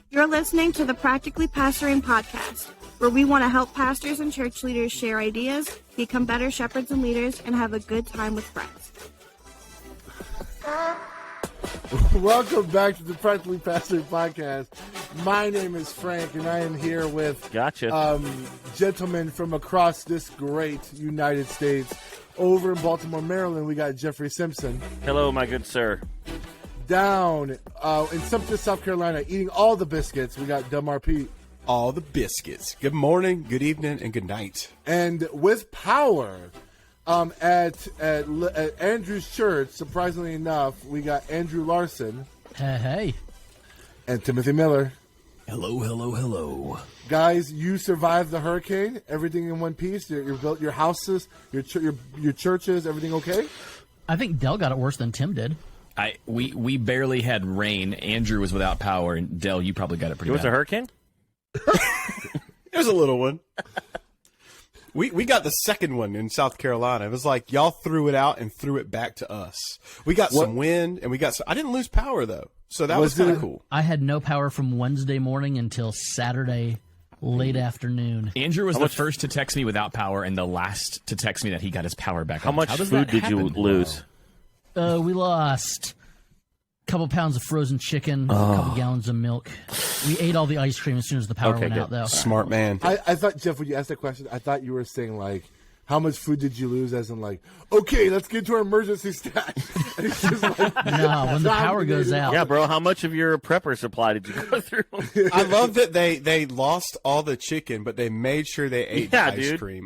You're listening to the Practically Pastoring Podcast, where we want to help pastors and church leaders share ideas, become better shepherds and leaders, and have a good time with friends. Welcome back to the Practically Pastoring Podcast. My name is Frank, and I am here with gentlemen from across this great United States. Over in Baltimore, Maryland, we got Jeffrey Simpson. Hello, my good sir. Down in Sumter, South Carolina, eating all the biscuits, we got Delmar Pete. All the biscuits. Good morning, good evening, and good night. And with power, at Andrew's church, surprisingly enough, we got Andrew Larson. Hey. And Timothy Miller. Hello, hello, hello. Guys, you survived the hurricane. Everything in one piece. You built your houses, your churches. Everything okay? I think Dell got it worse than Tim did. We barely had rain. Andrew was without power, and Dell, you probably got it pretty bad. It was a hurricane? It was a little one. We got the second one in South Carolina. It was like y'all threw it out and threw it back to us. We got some wind, and I didn't lose power, though. So that was kind of cool. I had no power from Wednesday morning until Saturday late afternoon. Andrew was the first to text me without power and the last to text me that he got his power back. How much food did you lose? We lost a couple pounds of frozen chicken, a couple gallons of milk. We ate all the ice cream as soon as the power went out, though. Smart man. I thought, Jeff, when you asked that question, I thought you were saying, like, how much food did you lose? As in, like, okay, let's get to our emergency stash. And it's just like, no, when the power goes out. Yeah, bro, how much of your prepper supply did you go through? I love that they lost all the chicken, but they made sure they ate the ice cream.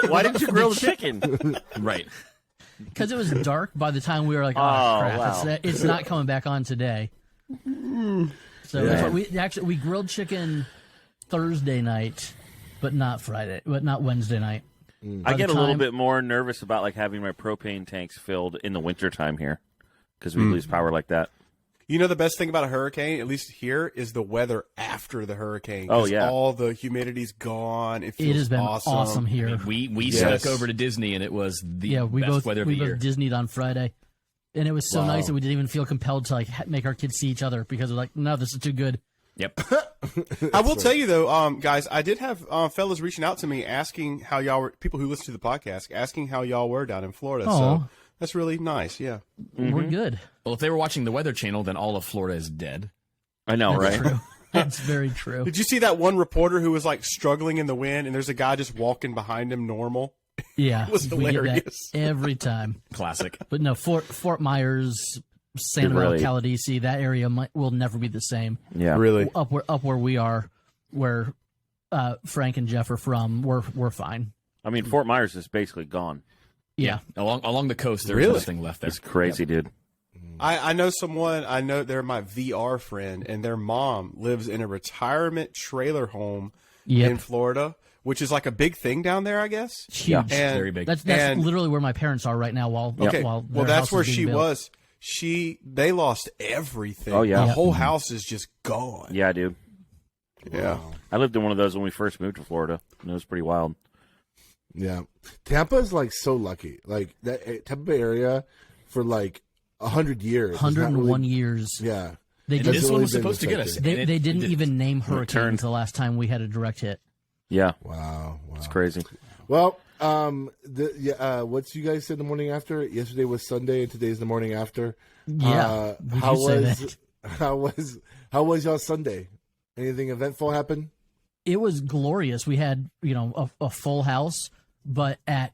Why didn't you grill the chicken? Right. Because it was dark by the time we were like, oh crap, wow. It's not coming back on today. So we grilled chicken Thursday night, but not Wednesday night. I get a little bit more nervous about like having my propane tanks filled in the wintertime here because we lose power like that. You know the best thing about a hurricane, at least here, is the weather after the hurricane. Oh, yeah. All the humidity's gone. It has been awesome here. I mean, we snuck over to Disney, and it was the best weather of the year. We both Disneyed on Friday, and it was so nice that we didn't even feel compelled to like make our kids see each other because we're like, no, this is too good. Yep. I will tell you, though, guys, I did have fellas reaching out to me asking how y'all were, people who listen to the podcast, asking how y'all were down in Florida. Aww. So that's really nice, yeah. We're good. Well, if they were watching the Weather Channel, then all of Florida is dead. I know, That's right? True. That's very true. Did you see that one reporter who was like struggling in the wind, and there's a guy just walking behind him normal? Yeah, It was hilarious. We get that every time. Classic. But no, Fort Myers, Sanibel, Caladesi, that area will never be the same. Yeah, really. Up where we are, where Frank and Jeff are from, we're fine. I mean, Fort Myers is basically gone. Yeah. Along the coast, there's nothing left there. It's crazy, dude. I know someone, they're my VR friend, and their mom lives in a retirement trailer home in Florida, which is like a big thing down there, I guess. Huge. Yeah, very big. That's literally where my parents are right now while that's where she was. They lost everything. Oh, yeah. The whole house is just gone. Yeah, dude. Yeah. Wow. I lived in one of those when we first moved to Florida, and it was pretty wild. Yeah. Tampa is like so lucky. Like that Tampa Bay area for like 100 years. 101 years. Yeah. This one was supposed to get us. They didn't even name hurricanes the last time we had a direct hit. Yeah. Wow. It's crazy. Well, what you guys said the morning after? Yesterday was Sunday, and today's the morning after. Yeah. How was y'all Sunday? Anything eventful happen? It was glorious. We had, a full house, but at,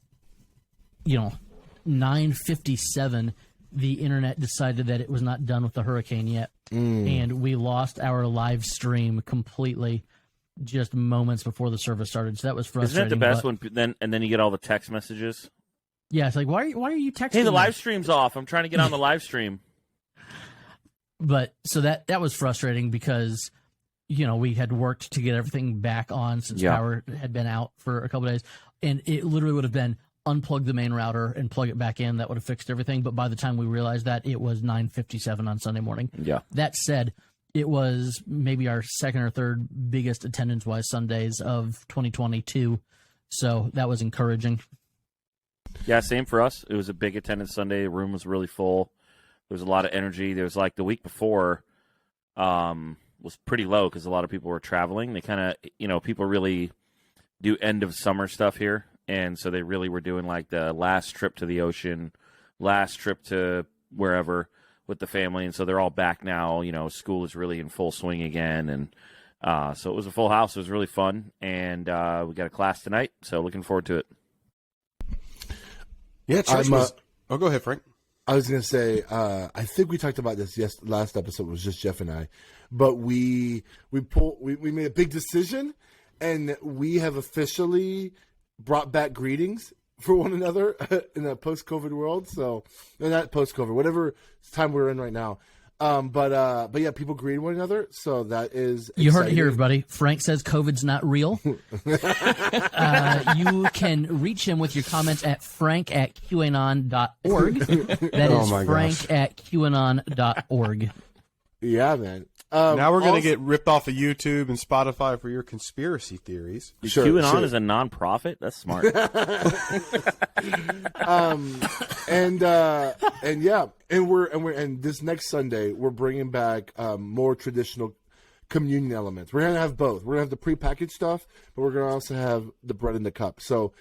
9:57, the internet decided that it was not done with the hurricane yet, and we lost our live stream completely just moments before the service started. So that was frustrating. Isn't that the best one? Then you get all the text messages. Yeah, it's like, why are you texting? Hey, the live stream's off. I'm trying to get on the live stream. But so that was frustrating because we had worked to get everything back on since power had been out for a couple of days, and it literally would have been unplug the main router and plug it back in. That would have fixed everything. But by the time we realized that, it was 9:57 on Sunday morning. Yeah. That said, it was maybe our second or third biggest attendance-wise Sundays of 2022. So that was encouraging. Yeah, same for us. It was a big attendance Sunday. The room was really full. There was a lot of energy. There was like the week before, was pretty low because a lot of people were traveling. They kind of, people really do end of summer stuff here. And so they really were doing like the last trip to the ocean, last trip to wherever with the family. And so they're all back now. School is really in full swing again. And so it was a full house. It was really fun. And we got a class tonight. So looking forward to it. Yeah, church was... Oh, go ahead, Frank. I was going to say, I think we talked about this last episode. It was just Jeff and I. But we made a big decision, and we have officially brought back greetings for one another in a post-COVID world. So, not post-COVID, whatever time we're in right now. But yeah, people greet one another. So that is exciting. You heard it here, everybody. Frank says COVID's not real. You can reach him with your comments at frank@qanon.org. That is frank@qanon.org. Yeah, man. Now we're going to get ripped off of YouTube and Spotify for your conspiracy theories. Sure, QAnon is a nonprofit? That's smart. And this next Sunday we're bringing back more traditional communion elements. We're going to have both. We're going to have the prepackaged stuff, but we're going to also have the bread in the cup. So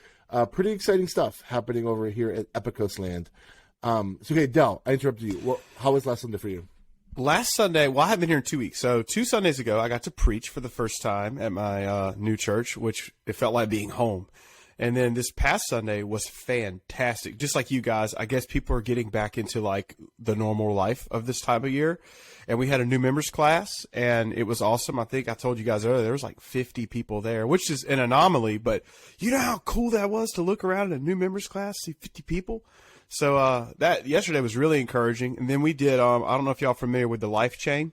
pretty exciting stuff happening over here at Epicos Land. Okay, Del, I interrupted you. Well, how was last Sunday for you? Last Sunday, well, I haven't been here in 2 weeks. So 2 Sundays ago, I got to preach for the first time at my new church, which it felt like being home. And then this past Sunday was fantastic. Just like you guys, I guess people are getting back into like the normal life of this time of year. And we had a new members class, and it was awesome. I think I told you guys earlier, there was like 50 people there, which is an anomaly. But you know how cool that was to look around at a new members class, see 50 people? So that yesterday was really encouraging. And then we did, I don't know if y'all are familiar with the life chain.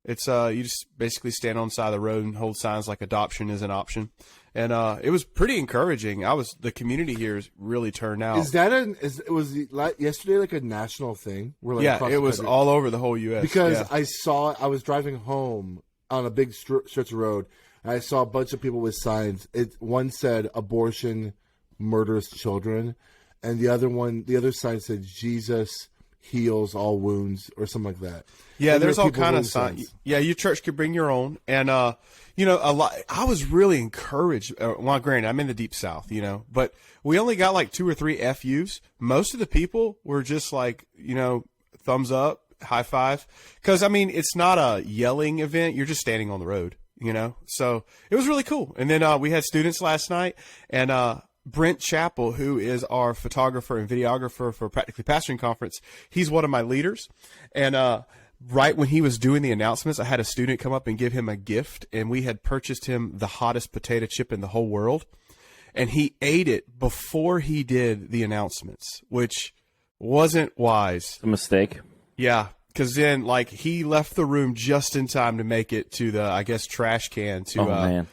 It's you just basically stand on the side of the road and hold signs like adoption is an option. And it was pretty encouraging. The community here really turned out. Was yesterday like a national thing? Yeah, it was all over the whole U.S. Because I was driving home on a big stretch of road, and I saw a bunch of people with signs. One said abortion murders children. And the other sign said Jesus heals all wounds or something like that. Yeah, and there's all kind of signs. Yeah, your church could bring your own. And, a lot, I was really encouraged. Well, granted, I'm in the deep South, but we only got like 2 or 3 FUs. Most of the people were just like, thumbs up, high five. Because, it's not a yelling event. You're just standing on the road, So it was really cool. And then we had students last night, and Brent Chappell, who is our photographer and videographer for Practically Pastoring Conference, he's one of my leaders. And right when he was doing the announcements, I had a student come up and give him a gift, and we had purchased him the hottest potato chip in the whole world. And he ate it before he did the announcements, which wasn't wise. It's a mistake. Yeah, because then he left the room just in time to make it to the, I guess, trash can to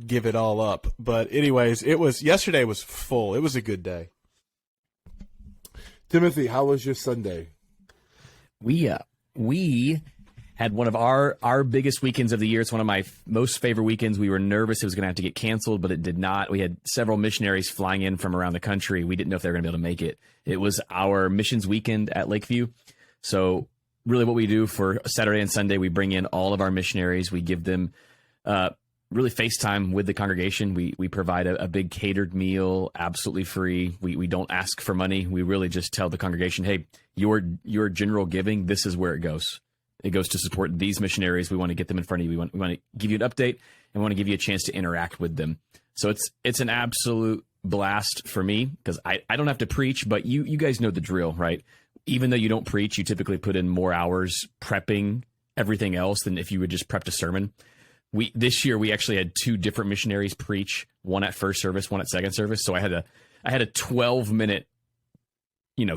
give it all up. But anyways, yesterday was full. It was a good day. Timothy, how was your Sunday? We had one of our biggest weekends of the year. It's one of my most favorite weekends. We were nervous it was going to have to get canceled, but it did not. We had several missionaries flying in from around the country. We didn't know if they were going to be able to make it. It was our missions weekend at Lakeview. So really what we do for Saturday and Sunday, we bring in all of our missionaries. We give them really FaceTime with the congregation. We provide a big catered meal, absolutely free. We don't ask for money. We really just tell the congregation, hey, your general giving, this is where it goes. It goes to support these missionaries. We want to get them in front of you. We want to give you an update, and we want to give you a chance to interact with them. So it's an absolute blast for me because I don't have to preach, but you guys know the drill, right? Even though you don't preach, you typically put in more hours prepping everything else than if you would just prepped a sermon. This year we actually had 2 different missionaries preach, one at first service, one at second service. So I had a 12-minute,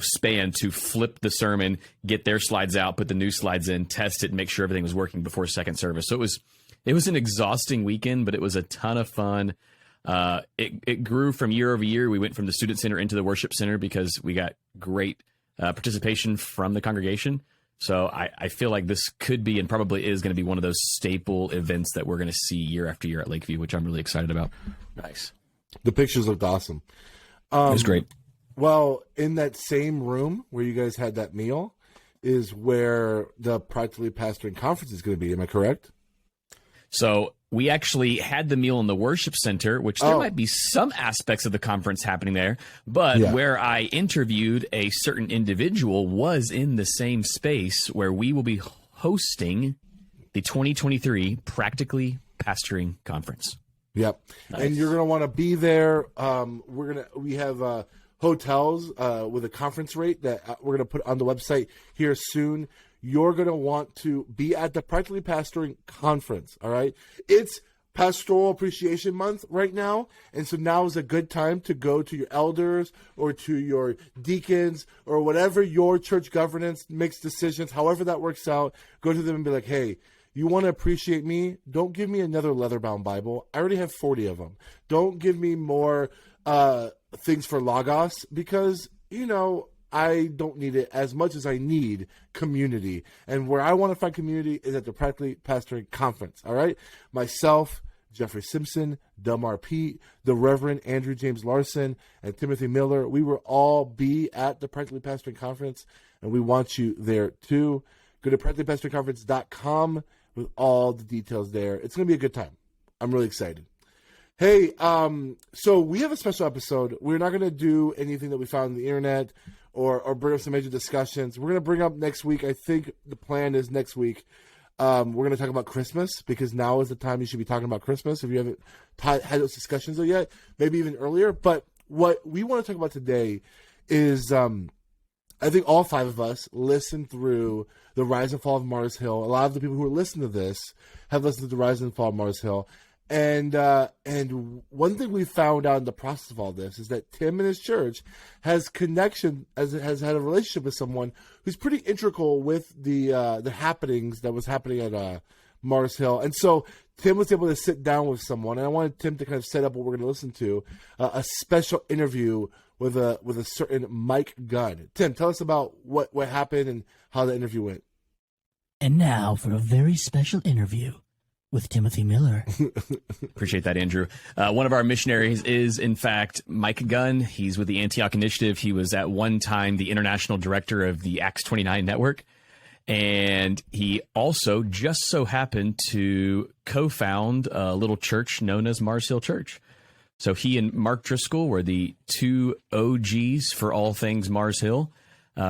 span to flip the sermon, get their slides out, put the new slides in, test it, make sure everything was working before second service. So it was an exhausting weekend, but it was a ton of fun. It grew from year over year. We went from the student center into the worship center because we got great participation from the congregation. So I feel like this could be and probably is going to be one of those staple events that we're going to see year after year at Lakeview, which I'm really excited about. Nice. The pictures looked awesome. It was great. Well, in that same room where you guys had that meal, is where the Practically Pastoring Conference is going to be. Am I correct? So we actually had the meal in the worship center, which there might be some aspects of the conference happening there, but where I interviewed a certain individual was in the same space where we will be hosting the 2023 Practically Pastoring Conference. Yep. Nice. And you're going to want to be there. We have hotels with a conference rate that we're going to put on the website here soon. You're going to want to be at the Practically Pastoring Conference, all right? It's Pastoral Appreciation Month right now, and so now is a good time to go to your elders or to your deacons or whatever your church governance makes decisions, however that works out. Go to them and be like, hey, you want to appreciate me? Don't give me another leather-bound Bible. I already have 40 of them. Don't give me more things for Logos because, I don't need it as much as I need community. And where I want to find community is at the Practically Pastoring Conference, all right? Myself, Jeffrey Simpson, Delmar Pete, the Reverend Andrew James Larson, and Timothy Miller, we will all be at the Practically Pastoring Conference, and we want you there too. Go to practicallypastoringconference.com with all the details there. It's going to be a good time. I'm really excited. Hey, so we have a special episode. We're not going to do anything that we found on the internet or bring up some major discussions. We're going to bring up next week. I think the plan is next week. We're going to talk about Christmas because now is the time you should be talking about Christmas if you haven't had those discussions yet, maybe even earlier. But what we want to talk about today is I think all five of us listened through The Rise and Fall of Mars Hill. A lot of the people who are listening to this have listened to The Rise and Fall of Mars Hill. And one thing we found out in the process of all this is that Tim and his church has had a relationship with someone who's pretty integral with the happenings that was happening at Mars Hill. And so Tim was able to sit down with someone, and I wanted Tim to kind of set up what we're going to listen to, a special interview with a certain Mike Gunn. Tim, tell us about what happened and how the interview went. And now for a very special interview with Timothy Miller. Appreciate that, Andrew. One of our missionaries is, in fact, Mike Gunn. He's with the Antioch Initiative. He was at one time the international director of the Acts 29 network. And he also just so happened to co-found a little church known as Mars Hill Church. So he and Mark Driscoll were the two OGs for all things Mars Hill.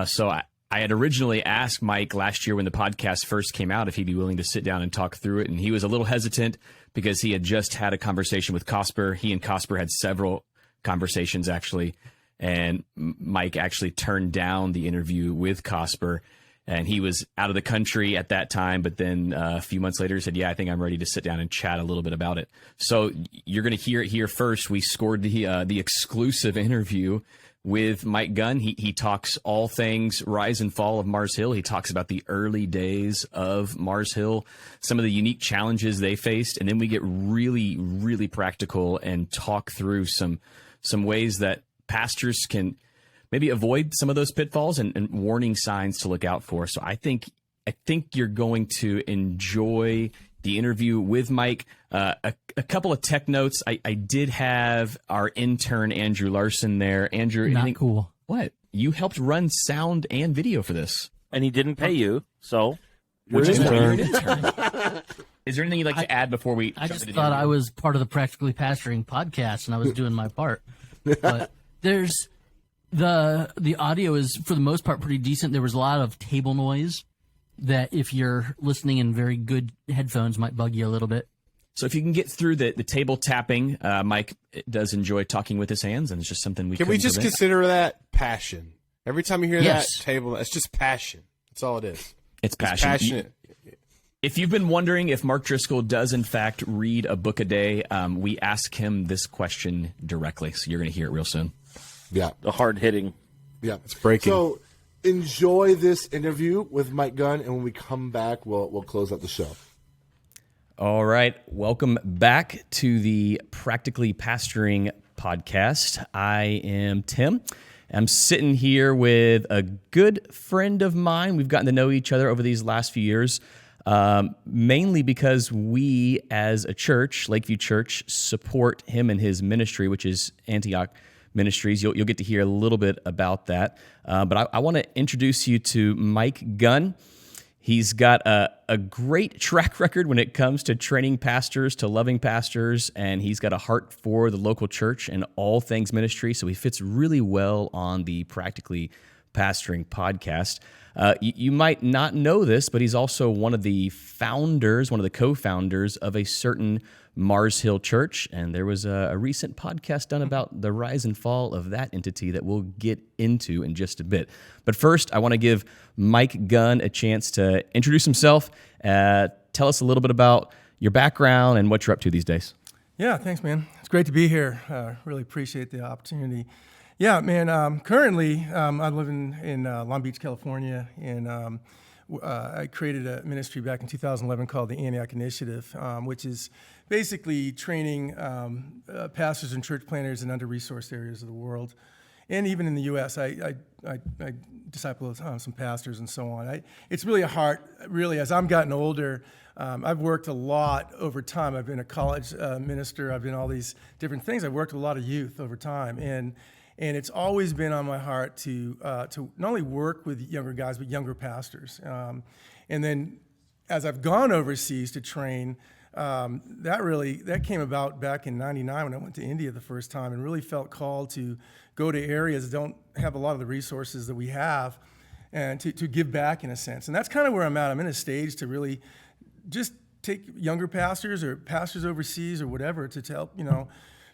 So I had originally asked Mike last year when the podcast first came out if he'd be willing to sit down and talk through it. And he was a little hesitant because he had just had a conversation with Cosper. He and Cosper had several conversations, actually. And Mike actually turned down the interview with Cosper. And he was out of the country at that time. But then a few months later, he said, yeah, I think I'm ready to sit down and chat a little bit about it. So you're going to hear it here first. We scored the exclusive interview with Mike Gunn. He talks all things rise and fall of Mars Hill. He talks about the early days of Mars Hill, some of the unique challenges they faced, and then we get really, really practical and talk through some ways that pastors can maybe avoid some of those pitfalls and warning signs to look out for. So I think you're going to enjoy the interview with Mike. A couple of tech notes. I did have our intern, Andrew Larson, there. Andrew, not cool. What? You helped run sound and video for this. And he didn't pay you, so. Which is why you're an intern. Is there anything you'd like to add before we I just thought I was part of the Practically Pastoring podcast, and I was doing my part. But there's the audio is, for the most part, pretty decent. There was a lot of table noise that if you're listening in very good headphones might bug you a little bit. So if you can get through the table tapping, Mike does enjoy talking with his hands, and it's just something Can we just prevent. consider that passion? Every time you hear Yes. that table, it's just passion. That's all it is. It's passion. Passionate. If you've been wondering if Mark Driscoll does, in fact, read a book a day, we ask him this question directly. So you're going to hear it real soon. Yeah. The hard-hitting. Yeah. It's breaking. So enjoy this interview with Mike Gunn, and when we come back, we'll close out the show. All right. Welcome back to the Practically Pastoring podcast. I am Tim. I'm sitting here with a good friend of mine. We've gotten to know each other over these last few years, mainly because we, as a church, Lakeview Church, support him and his ministry, which is Antioch Ministries. You'll get to hear a little bit about that. But I want to introduce you to Mike Gunn. He's got a great track record when it comes to training pastors, to loving pastors, and he's got a heart for the local church and all things ministry, so he fits really well on the Practically Pastoring podcast. You might not know this, but he's also one of the co-founders of a certain Mars Hill Church, and there was a recent podcast done about the rise and fall of that entity that we'll get into in just a bit. But first, I want to give Mike Gunn a chance to introduce himself, tell us a little bit about your background and what you're up to these days. Yeah, thanks, man. It's great to be here. Really appreciate the opportunity. Yeah, man, currently I live in Long Beach, California, and I created a ministry back in 2011 called the Antioch Initiative, which is basically training pastors and church planters in under-resourced areas of the world. And even in the U.S., I disciple some pastors and so on. It's really a heart, really, as I'm gotten older, I've worked a lot over time. I've been a college minister. I've been all these different things. I've worked with a lot of youth over time. And it's always been on my heart to not only work with younger guys, but younger pastors. And then as I've gone overseas to train, that came about back in '99 when I went to India the first time and really felt called to go to areas that don't have a lot of the resources that we have and to give back in a sense. And that's kind of where I'm at. I'm in a stage to really just take younger pastors or pastors overseas or whatever to help,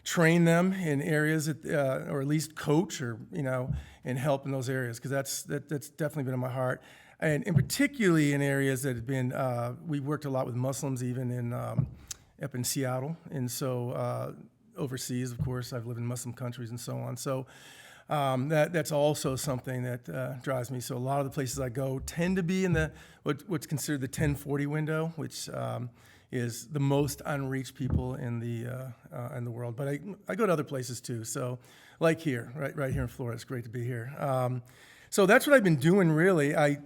train them in areas that, or at least coach or, and help in those areas, because that's definitely been on my heart. And particularly in areas that have been, we worked a lot with Muslims even up in Seattle. And so overseas, of course, I've lived in Muslim countries and so on. So that's also something that drives me. So a lot of the places I go tend to be in what's considered the 1040 window, which is the most unreached people in the world. But I go to other places too. So like here, right here in Florida, it's great to be here. So that's what I've been doing, really. I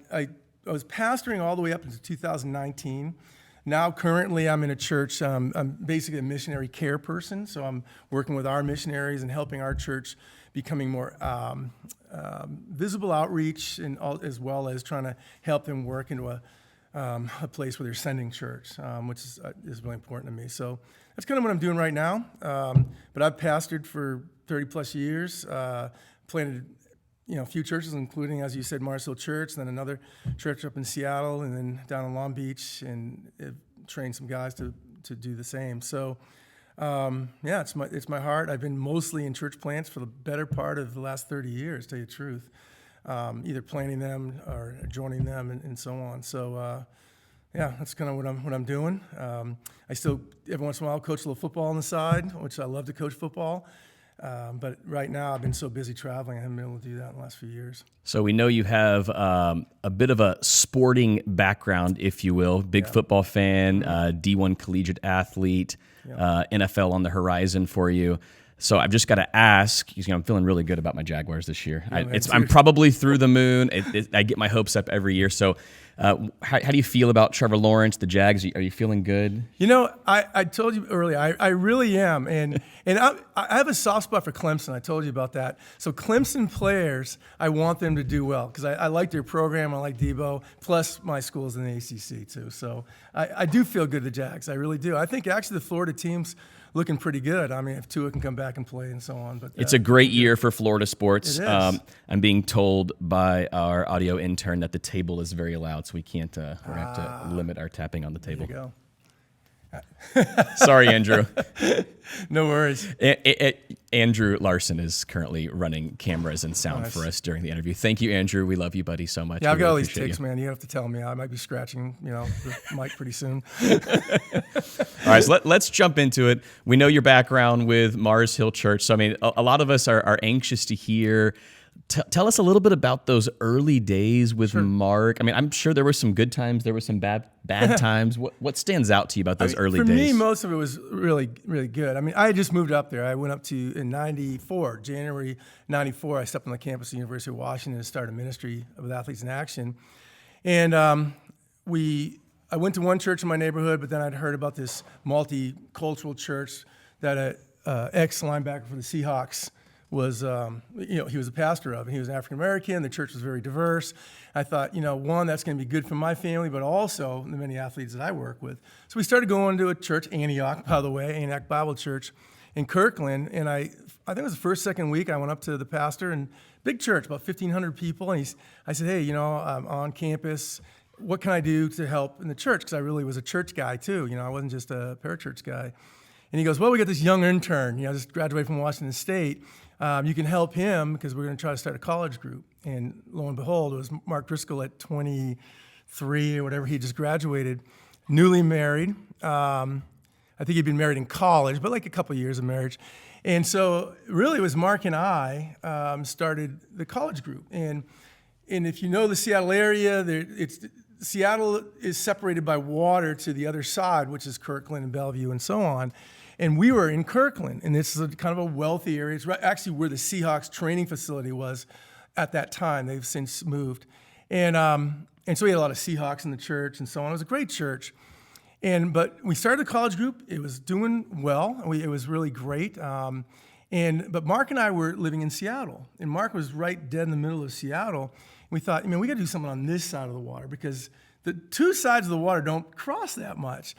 was pastoring all the way up into 2019. Now, currently, I'm in a church. I'm basically a missionary care person, so I'm working with our missionaries and helping our church becoming more visible outreach, and as well as trying to help them work into a place where they're sending church, which is really important to me. So that's kind of what I'm doing right now. But I've pastored for 30 plus years, planted a few churches, including, as you said, Mars Hill Church, then another church up in Seattle, and then down in Long Beach, and trained some guys to do the same. So, it's my heart. I've been mostly in church plants for the better part of the last 30 years, to tell you the truth, either planting them or joining them, and so on. So, that's kind of what I'm doing. I still, every once in a while, coach a little football on the side, which I love to coach football. But right now, I've been so busy traveling, I haven't been able to do that in the last few years. So we know you have a bit of a sporting background, if you will. Big football fan, D1 collegiate athlete, NFL on the horizon for you. So I've just got to ask, I'm feeling really good about my Jaguars this year. I'm probably through the moon. I get my hopes up every year. So how do you feel about Trevor Lawrence, the Jags? Are you feeling good? I told you earlier, I really am. And I have a soft spot for Clemson. I told you about that. So Clemson players, I want them to do well because I like their program. I like Debo. Plus, my school's in the ACC too. So I do feel good, the Jags. I really do. I think actually the Florida team's looking pretty good. I mean, if Tua can come back and play and so on. But it's a great year for Florida sports. It is. I'm being told by our audio intern that the table is very loud, so we can't. We're gonna have to limit our tapping on the table. There you go. Sorry, Andrew. No worries. Andrew Larson is currently running cameras and sound for us during the interview. Thank you, Andrew. We love you, buddy, so much. Yeah, I've got all these tics, man. You have to tell me. I might be scratching, the mic pretty soon. All right, so let's jump into it. We know your background with Mars Hill Church. So, I mean, a lot of us are anxious to hear. Tell us a little bit about those early days with Mark. I mean, I'm sure there were some good times. There were some bad times. What stands out to you about those early days? For me, most of it was really, really good. I mean, I had just moved up there. I went up to, in January 94, I stepped on the campus of the University of Washington and started a ministry with Athletes in Action. And I went to one church in my neighborhood, but then I'd heard about this multicultural church that an ex-linebacker for the Seahawks was, he was a pastor of, and he was African American. The church was very diverse. I thought, one, that's going to be good for my family, but also the many athletes that I work with. So we started going to a church, Antioch, by the way, Antioch Bible Church in Kirkland. And I think it was the first, second week, I went up to the pastor, and big church, about 1,500 people. And I said, hey, I'm on campus. What can I do to help in the church? Because I really was a church guy too. I wasn't just a parachurch guy. And he goes, well, we got this young intern, just graduated from Washington State. You can help him because we're going to try to start a college group. And lo and behold, it was Mark Driscoll at 23 or whatever. He just graduated, newly married. I think he'd been married in college, but like a couple of years of marriage. And so really it was Mark and I started the college group. And if you know the Seattle area, Seattle is separated by water to the other side, which is Kirkland and Bellevue and so on. And we were in Kirkland, and this is kind of a wealthy area. It's actually where the Seahawks training facility was at that time. They've since moved. And so we had a lot of Seahawks in the church and so on. It was a great church. But we started a college group. It was doing well. It was really great. But Mark and I were living in Seattle, and Mark was right dead in the middle of Seattle. And we thought, we got to do something on this side of the water because the two sides of the water don't cross that much.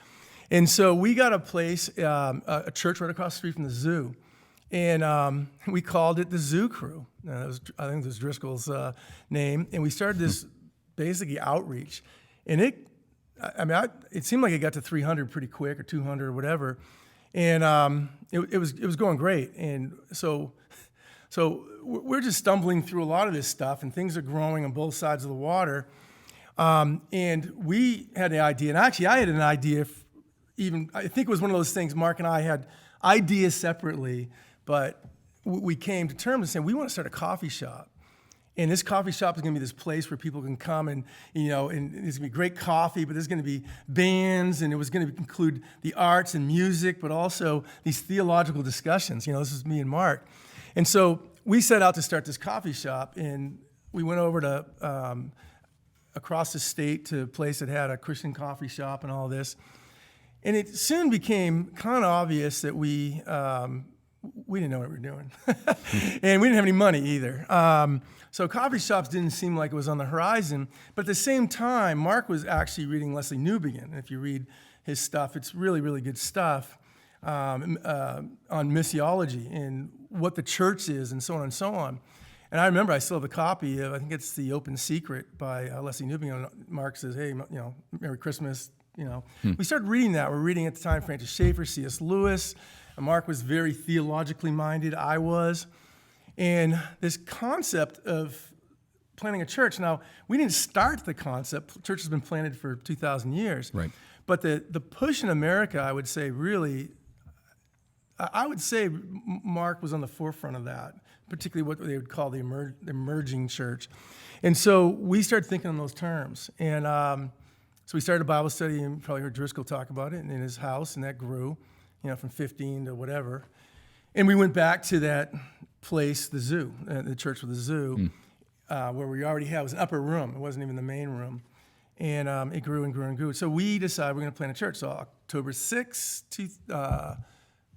And so we got a place, a church right across the street from the zoo, and we called it the Zoo Crew. I think it was Driscoll's name, and we started this basically outreach, and it seemed like it got to 300 pretty quick, or 200 or whatever, and it was going great. And so we're just stumbling through a lot of this stuff, and things are growing on both sides of the water. And we had an idea, and actually I had an idea. I think it was one of those things. Mark and I had ideas separately, but we came to terms and said we want to start a coffee shop. And this coffee shop is going to be this place where people can come and and there's going to be great coffee, but there's going to be bands, and it was going to include the arts and music, but also these theological discussions. This is me and Mark. And so we set out to start this coffee shop, and we went over to across the state to a place that had a Christian coffee shop and all this. And it soon became kind of obvious that we didn't know what we were doing. And we didn't have any money either. So coffee shops didn't seem like it was on the horizon. But at the same time, Mark was actually reading Leslie Newbegin. And if you read his stuff, it's really, really good stuff on missiology and what the church is and so on and so on. And I remember I still have a copy of, I think it's The Open Secret by Leslie Newbegin. Mark says, hey, Merry Christmas. We started reading that. We're reading at the time Francis Schaeffer, C.S. Lewis. And Mark was very theologically minded. I was. And this concept of planting a church. Now, we didn't start the concept. Church has been planted for 2,000 years. Right. But the push in America, I would say, really, Mark was on the forefront of that, particularly what they would call the emerging church. And so we started thinking in those terms. And so we started a Bible study, and you probably heard Driscoll talk about it, in his house, and that grew, from 15 to whatever. And we went back to that place, the zoo, the church with the zoo, where we already had, it was an upper room. It wasn't even the main room. And it grew and grew and grew. So we decided we're going to plant a church. So October 6th,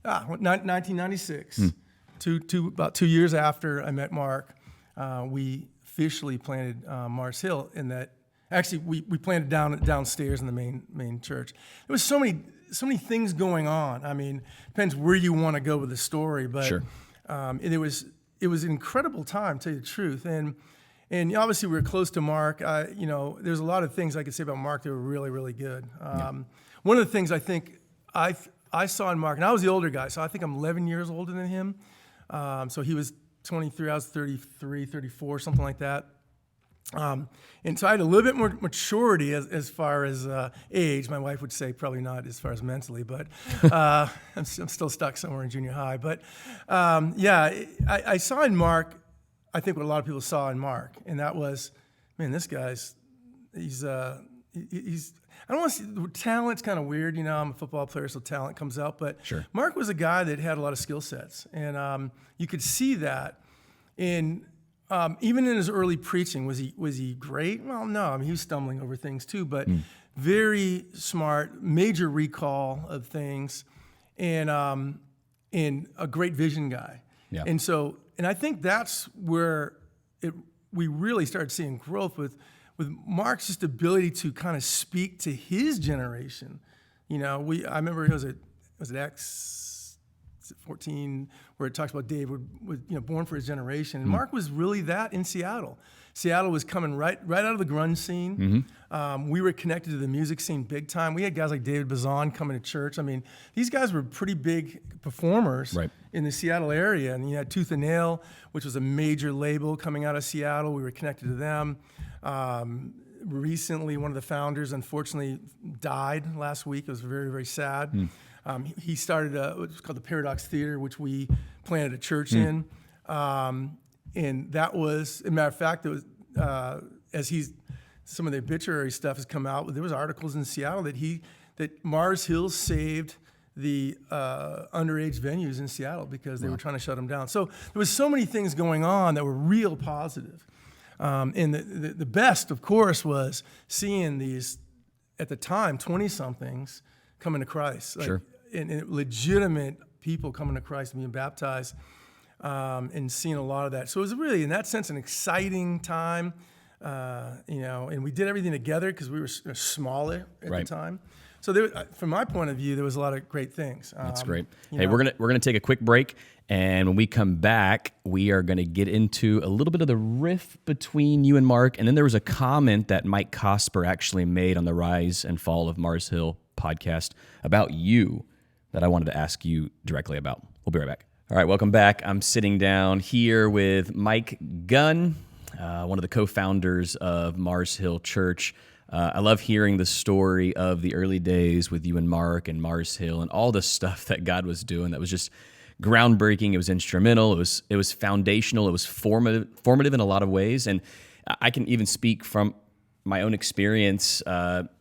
1996, about 2 years after I met Mark, we officially planted Mars Hill in that. Actually, we planted downstairs in the main church. There was so many things going on. Depends where you want to go with the story, but Sure. It was an incredible time, to tell you the truth. And obviously we were close to Mark. There's a lot of things I could say about Mark that were really, really good. One of the things I think I saw in Mark, and I was the older guy, so I think I'm 11 years older than him. So he was 23, I was 33, 34, something like that. And so I had a little bit more maturity as far as age. My wife would say probably not as far as mentally, but I'm still stuck somewhere in junior high. But I saw in Mark, I think what a lot of people saw in Mark, and that was, man, this guy's, he's I don't want to say, talent's kind of weird, I'm a football player, so talent comes out, but Sure. Mark was a guy that had a lot of skill sets, and you could see that in. Even in his early preaching, was he great? Well, no. He was stumbling over things too, but very smart, major recall of things, and a great vision guy. Yeah. And so I think that's where we really started seeing growth with Mark's just ability to kind of speak to his generation. I remember it was Acts 14 where it talks about David was born for his generation, and Mark was really that in Seattle. Seattle was coming right out of the grunge scene. We were connected to the music scene big time. We had guys like David Bazan coming to church. I mean, these guys were pretty big performers in the Seattle area. And you had Tooth and Nail, which was a major label coming out of Seattle. We were connected to them. Recently, one of the founders, unfortunately, died last week. It was very, very sad. He started what's called the Paradox Theater, which we planted a church in. And that was, as a matter of fact, it was some of the obituary stuff has come out. There was articles in Seattle that Mars Hill saved the underage venues in Seattle because they were trying to shut them down. So there was so many things going on that were real positive. And the best, of course, was seeing these, at the time, 20-somethings coming to Christ. And legitimate people coming to Christ and being baptized. And seeing a lot of that. So it was really, in that sense, an exciting time, and we did everything together because we were smaller at the time. So from my point of view, there was a lot of great things. That's great. Hey, we're gonna take a quick break, and when we come back, we are gonna get into a little bit of the riff between you and Mark, and then there was a comment that Mike Cosper actually made on the Rise and Fall of Mars Hill podcast about you that I wanted to ask you directly about. We'll be right back. All right, welcome back. I'm sitting down here with Mike Gunn, one of the co-founders of Mars Hill Church. I love hearing the story of the early days with you and Mark and Mars Hill and all the stuff that God was doing that was just groundbreaking. It was instrumental. It was foundational. It was formative in a lot of ways. And I can even speak from my own experience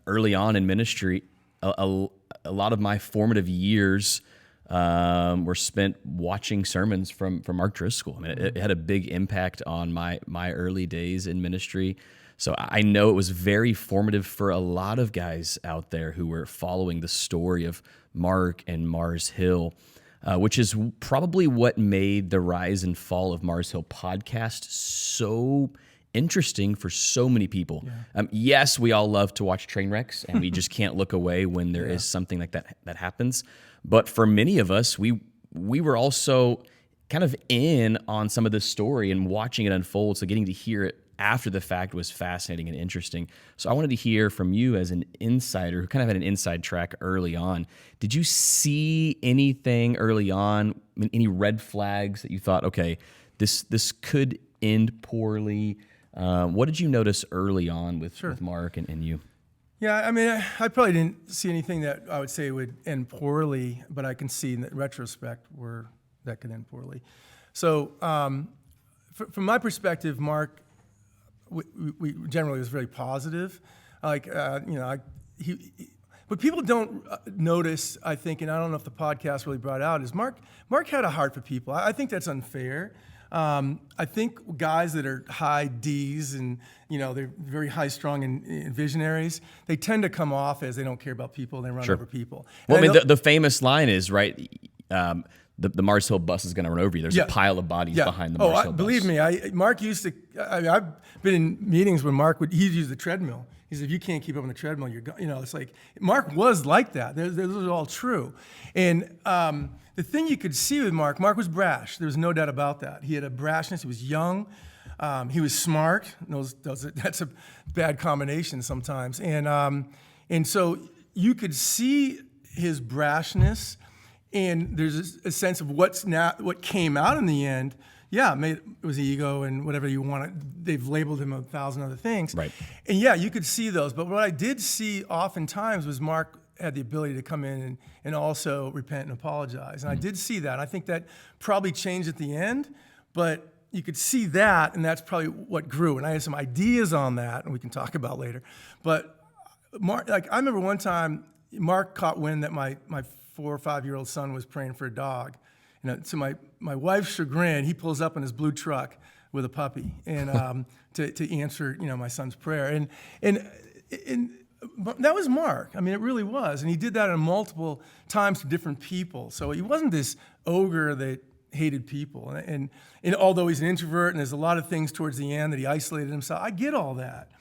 early on in ministry. A lot of my formative years were spent watching sermons from Mark Driscoll. I mean, it had a big impact on my early days in ministry. So I know it was very formative for a lot of guys out there who were following the story of Mark and Mars Hill, which is probably what made the Rise and Fall of Mars Hill podcast so interesting for so many people. Yes, we all love to watch train wrecks, and we just can't look away when there is something like that happens. But for many of us, we were also kind of in on some of this story and watching it unfold. So getting to hear it after the fact was fascinating and interesting. So I wanted to hear from you as an insider who kind of had an inside track early on. Did you see anything early on, any red flags that you thought, okay, this could end poorly? What did you notice early on with Mark and you? Yeah, I mean, I probably didn't see anything that I would say would end poorly, but I can see in retrospect where that could end poorly. So from my perspective, Mark, we generally was very positive. What people don't notice, I think, and I don't know if the podcast really brought out, is Mark had a heart for people. I think that's unfair. I think guys that are high D's and, they're very high strung and visionaries, they tend to come off as they don't care about people and they run over people. Well, I mean, the famous line is, right, the Mars Hill bus is going to run over you. There's a pile of bodies behind the Mars Hill bus. Believe me, Mark used to, I've been in meetings where Mark he'd use the treadmill. He said, if you can't keep up on the treadmill, it's like, Mark was like that. Those are all true. And the thing you could see with Mark was brash. There was no doubt about that. He had a brashness. He was young. He was smart. That's a bad combination sometimes. And so you could see his brashness, and there's a sense of what came out in the end. Yeah, it was ego and whatever you want. They've labeled him 1,000 other things. Right. And yeah, you could see those. But what I did see oftentimes was Mark had the ability to come in and also repent and apologize. And I did see that. I think that probably changed at the end, but you could see that, and that's probably what grew. And I had some ideas on that, and we can talk about later. But Mark, I remember one time Mark caught wind that my 4 or 5-year-old son was praying for a dog. To my wife's chagrin, he pulls up in his blue truck with a puppy and to answer my son's prayer. And that was Mark. I mean, it really was. And he did that on multiple times to different people. So he wasn't this ogre that hated people. And although he's an introvert and there's a lot of things towards the end that he isolated himself, I get all that.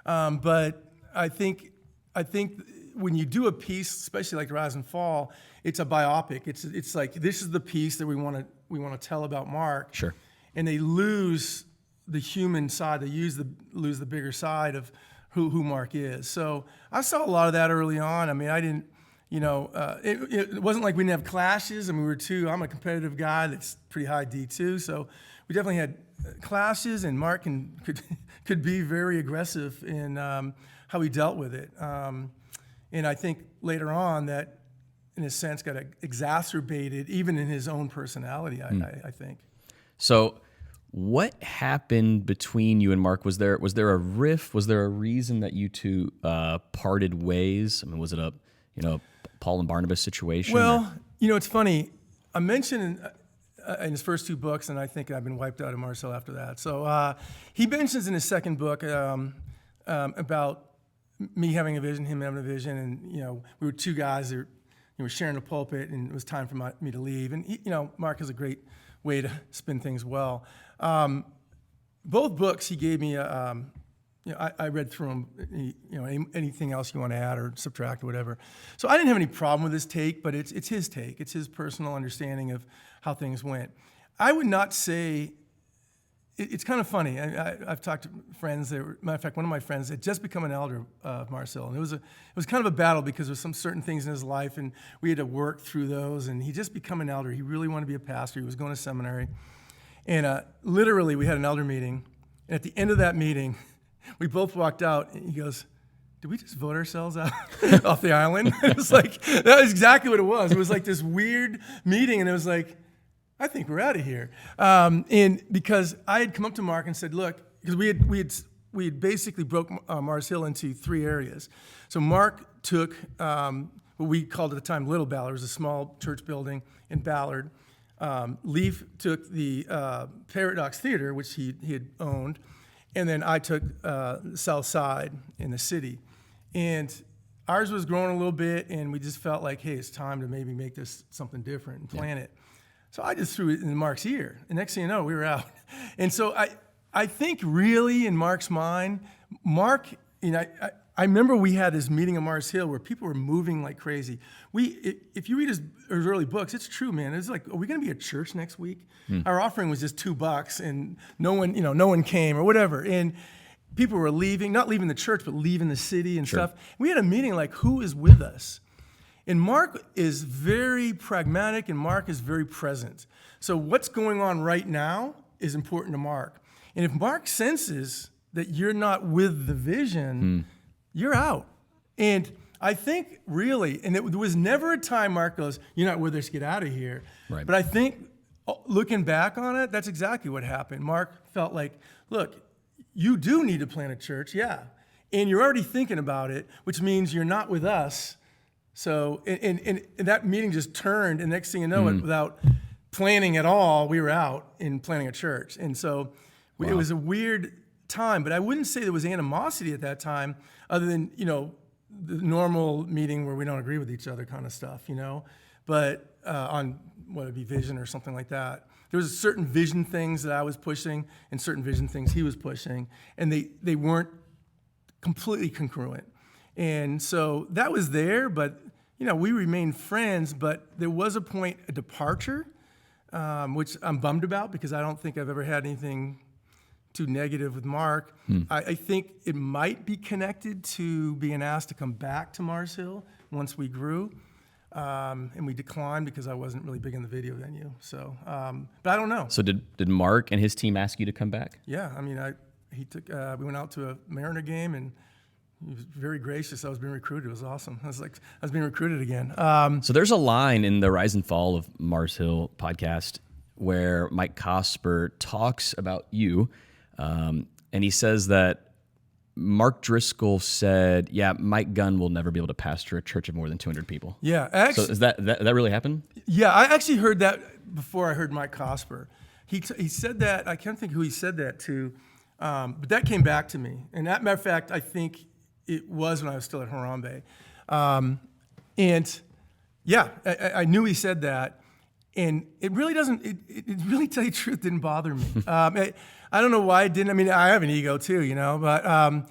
But I think when you do a piece, especially like Rise and Fall, it's a biopic. It's like, this is the piece that we want to tell about Mark. Sure. And they lose the human side. They lose the bigger side of who Mark is. So I saw a lot of that early on. I mean, I didn't, it wasn't like we didn't have clashes. I mean, I'm a competitive guy that's pretty high D2. So we definitely had clashes, and Mark could be very aggressive in how he dealt with it. And I think later on that, in a sense, got exacerbated even in his own personality, I think. So what happened between you and Mark? Was there a riff? Was there a reason that you two parted ways? I mean, was it a Paul and Barnabas situation? Well, it's funny. I mentioned in his first two books, and I think I've been wiped out of Marcel after that. So he mentions in his second book about me having a vision, him having a vision, and we were two guys that were sharing a pulpit, and it was time for me to leave. And Mark has a great way to spin things well. Both books he gave me. I read through them. Anything else you want to add or subtract or whatever. So I didn't have any problem with his take, but it's his take. It's his personal understanding of how things went. I would not say. It's kind of funny. I've talked to friends. Matter of fact, one of my friends had just become an elder of Marcel, and it was kind of a battle because there was some certain things in his life, and we had to work through those. And he just become an elder. He really wanted to be a pastor. He was going to seminary, and literally we had an elder meeting. And at the end of that meeting, we both walked out, and he goes, "Did we just vote ourselves out off the island?" It was like that was exactly what it was. It was like this weird meeting, and it was like, I think we're out of here. And because I had come up to Mark and said, look, because we had basically broke Mars Hill into three areas. So Mark took what we called at the time Little Ballard. It was a small church building in Ballard. Leaf took the Paradox Theater, which he had owned. And then I took the South Side in the city. And ours was growing a little bit, and we just felt like, hey, it's time to maybe make this something different and plan it. So I just threw it in Mark's ear. And next thing you know, we were out. And so I think really in Mark's mind, Mark, I remember we had this meeting at Mars Hill where people were moving like crazy. If you read his early books, it's true, man. It's like, are we going to be at church next week? Our offering was just $2, and no one came or whatever. And people were leaving, not leaving the church, but leaving the city and stuff. We had a meeting like, who is with us? And Mark is very pragmatic, and Mark is very present. So what's going on right now is important to Mark. And if Mark senses that you're not with the vision, you're out. And I think really, and there was never a time Mark goes, "You're not with us, get out of here." Right. But I think looking back on it, that's exactly what happened. Mark felt like, look, you do need to plant a church, yeah. And you're already thinking about it, which means you're not with us. So, and that meeting just turned, and next thing you know, without planning at all, we were out in planning a church. And so it was a weird time, but I wouldn't say there was animosity at that time other than, the normal meeting where we don't agree with each other kind of stuff, but on whether it be vision or something like that. There was certain vision things that I was pushing and certain vision things he was pushing, and they weren't completely congruent. And so that was there, but, we remained friends, but there was a point, a departure, which I'm bummed about because I don't think I've ever had anything too negative with Mark. I think it might be connected to being asked to come back to Mars Hill once we grew, and we declined because I wasn't really big in the video venue. So, but I don't know. So did Mark and his team ask you to come back? Yeah, I mean, we went out to a Mariner game, and he was very gracious. I was being recruited. It was awesome. I was being recruited again. So there's a line in the Rise and Fall of Mars Hill podcast where Mike Cosper talks about you, and he says that Mark Driscoll said, "Yeah, Mike Gunn will never be able to pastor a church of more than 200 people." Yeah, actually, so is that really happened? Yeah, I actually heard that before I heard Mike Cosper. He said that. I can't think who he said that to, but that came back to me. And as a matter of fact, I think it was when I was still at Harambe. And yeah, I knew he said that. And it really doesn't, it really, tell you the truth, didn't bother me. I don't know why it didn't. I mean, I have an ego too, you know, but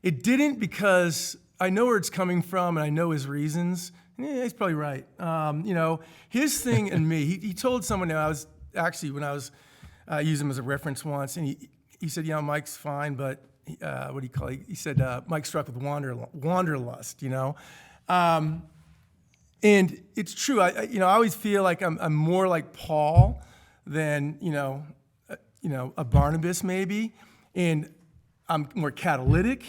it didn't, because I know where it's coming from and I know his reasons. Yeah, he's probably right. You know, his thing and me, he told someone that I was actually, when I was using him as a reference once, and he said, you know, Mike's fine, but what do you call it? He said, Mike struck with wanderlust, you know? And it's true. I always feel like I'm more like Paul than, you know, a Barnabas maybe. And I'm more catalytic.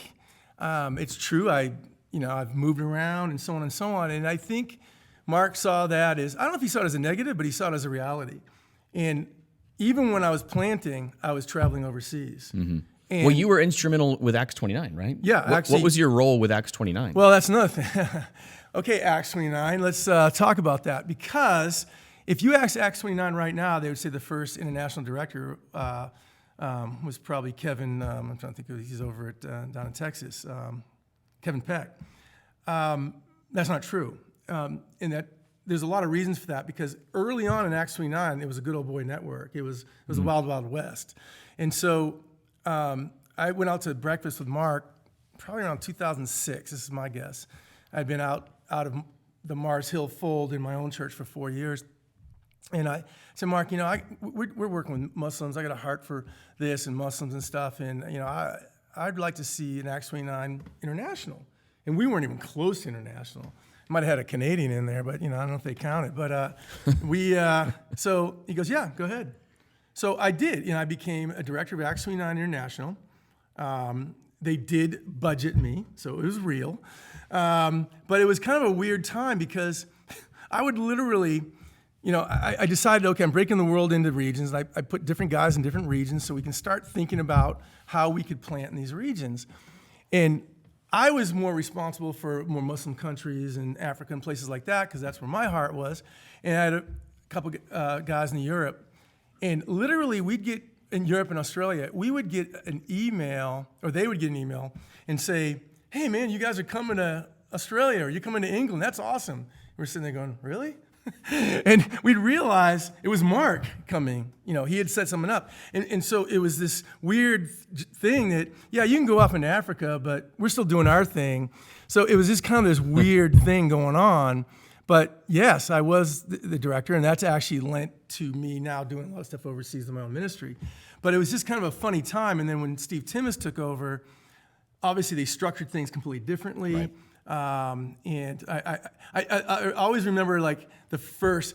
It's true. I've moved around and so on and so on. And I think Mark saw that as, I don't know if he saw it as a negative, but he saw it as a reality. And even when I was planting, I was traveling overseas. Mm-hmm. And well, you were instrumental with Acts 29, right? Yeah. What was your role with Acts 29? Well, that's another thing. Okay, Acts 29, let's talk about that. Because if you ask Acts 29 right now, they would say the first international director was probably Kevin, I'm trying to think, he's over at down in Texas, Kevin Peck. That's not true. And that there's a lot of reasons for that, because early on in Acts 29, it was a good old boy network. It was a wild, wild west. And so I went out to breakfast with Mark probably around 2006, this is my guess. I'd been out of the Mars Hill fold in my own church for 4 years. And I said, Mark, you know, we're working with Muslims. I got a heart for this and Muslims and stuff. And, you know, I'd like to see an Acts 29 international. And we weren't even close to international. Might have had a Canadian in there, but, you know, I don't know if they counted. But so he goes, yeah, go ahead. So I did. You know, I became a director of Acts 29 International. They did budget me, so it was real. But it was kind of a weird time, because I would literally, you know, I decided, okay, I'm breaking the world into regions. And I put different guys in different regions so we can start thinking about how we could plant in these regions. And I was more responsible for more Muslim countries and Africa and places like that, because that's where my heart was. And I had a couple guys in Europe. And literally, we'd get, in Europe and Australia, we would get an email, or they would get an email and say, hey, man, you guys are coming to Australia, or you're coming to England. That's awesome. And we're sitting there going, really? And we'd realize it was Mark coming. You know, he had set something up. And so it was this weird thing that, yeah, you can go off into Africa, but we're still doing our thing. So it was just kind of this weird thing going on. But yes, I was the director, and that's actually lent to me now doing a lot of stuff overseas in my own ministry. But it was just kind of a funny time. And then when Steve Timmis took over, obviously they structured things completely differently. Right. And I always remember, like, the first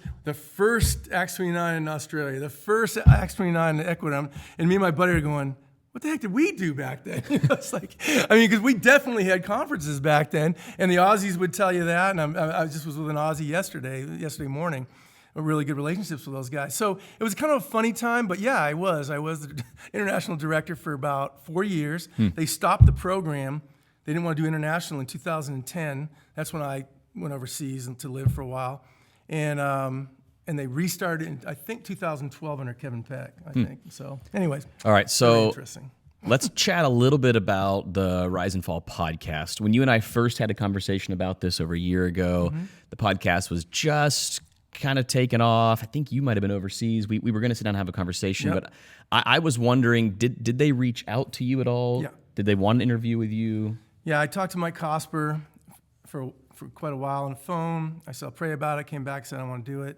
Acts 29 in Australia, the first Acts 29 in Ecuador, and me and my buddy are going, what the heck did we do back then? It's like, I mean, because we definitely had conferences back then, and the Aussies would tell you that. And I just was with an Aussie yesterday morning, really good relationships with those guys. So it was kind of a funny time, but yeah, I was the international director for about 4 years. They stopped the program. They didn't want to do international in 2010. That's when I went overseas and to live for a while. And they restarted in, I think, 2012 under Kevin Peck, I think. So anyways. All right, so interesting. Let's chat a little bit about the Rise and Fall podcast. When you and I first had a conversation about this over a year ago, the podcast was just kind of taken off. I think you might have been overseas. We were going to sit down and have a conversation, but I was wondering, did they reach out to you at all? Yeah. Did they want an interview with you? Yeah, I talked to Mike Cosper for quite a while on the phone. I said, I'll pray about it. Came back, said I want to do it.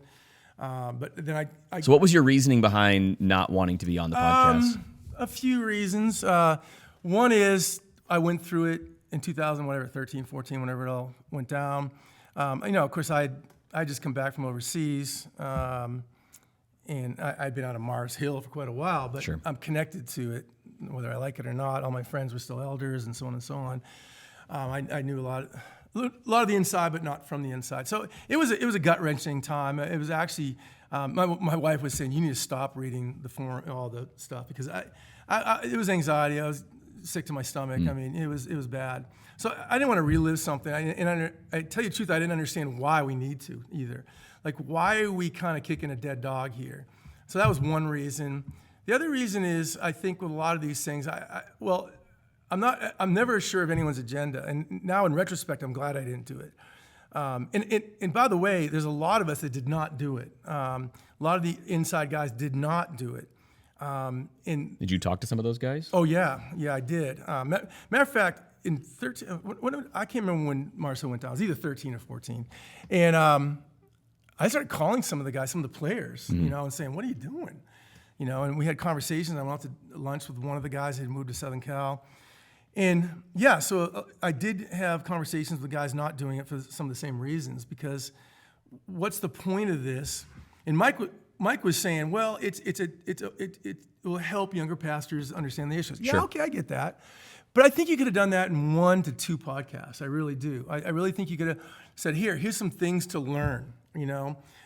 But then I So what was your reasoning behind not wanting to be on the podcast? A few reasons. One is I went through it in 2013, 14, whenever it all went down. You know, of course, I just come back from overseas, and I'd been out of Mars Hill for quite a while, but Sure. I'm connected to it, whether I like it or not. All my friends were still elders and so on and so on. I knew a lot of the inside, but not from the inside. So it was a gut-wrenching time. It was actually, my wife was saying, you need to stop reading all the stuff, because it was anxiety. I was sick to my stomach. I mean, it was bad. So I didn't want to relive something. I tell you the truth, I didn't understand why we need to either. Like, why are we kind of kicking a dead dog here? So that was one reason. The other reason is, I think with a lot of these things, I'm never sure of anyone's agenda. And now in retrospect, I'm glad I didn't do it. And by the way, there's a lot of us that did not do it. A lot of the inside guys did not do it. Did you talk to some of those guys? Oh yeah, I did. Matter of fact, in 13, I can't remember when Marcel went down. It was either 13 or 14, and I started calling some of the guys, some of the players, and saying, "What are you doing?" And we had conversations. I went out to lunch with one of the guys who had moved to Southern Cal. And yeah, so I did have conversations with guys not doing it for some of the same reasons, because what's the point of this? And Mike was saying, well, it will help younger pastors understand the issues. Yeah, Sure. okay, I get that. But I think you could have done that in 1 to 2 podcasts. I really do. I really think you could have said, here's some things to learn,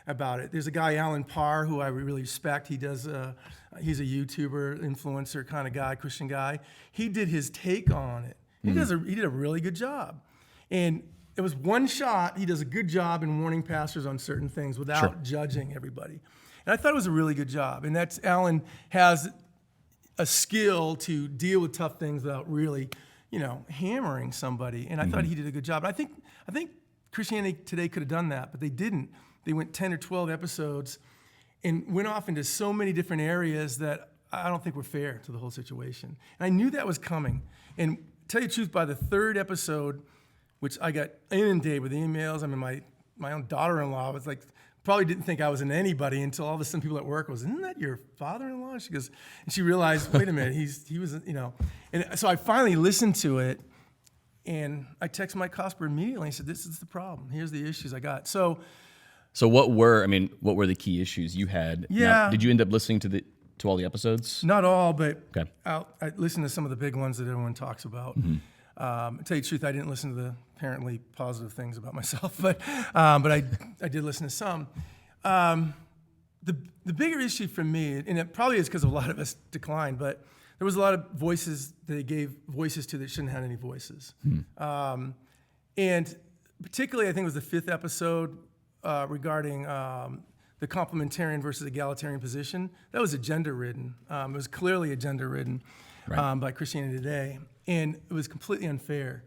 about it. There's a guy, Alan Parr, who I really respect. He does, he's a YouTuber, influencer kind of guy, Christian guy. He did his take on it. He did a really good job. And it was one shot. He does a good job in warning pastors on certain things without judging everybody. And I thought it was a really good job. And that's, Alan has a skill to deal with tough things without really, hammering somebody. And I thought he did a good job. And I think Christianity Today could have done that, but they didn't. They went 10 or 12 episodes and went off into so many different areas that I don't think were fair to the whole situation. And I knew that was coming. And to tell you the truth, by the 3rd episode, which I got inundated with emails, I mean, my own daughter-in-law was like, probably didn't think I was into anybody until all of a sudden people at work was, isn't that your father-in-law? She goes, and she realized, wait a minute, he was, And so I finally listened to it, and I texted Mike Cosper immediately and said, this is the problem. Here's the issues I got. So what were the key issues you had? Yeah. Now, did you end up listening to all the episodes? Not all, but Okay. I listened to some of the big ones that everyone talks about. To tell you the truth, I didn't listen to the apparently positive things about myself, but I did listen to some. The bigger issue for me, and it probably is because a lot of us declined, but there was a lot of voices that they gave voices to that shouldn't have any voices. And particularly, I think it was the 5th episode regarding the complementarian versus egalitarian position. That was agenda-ridden. It was clearly agenda-ridden by Christianity Today, and it was completely unfair.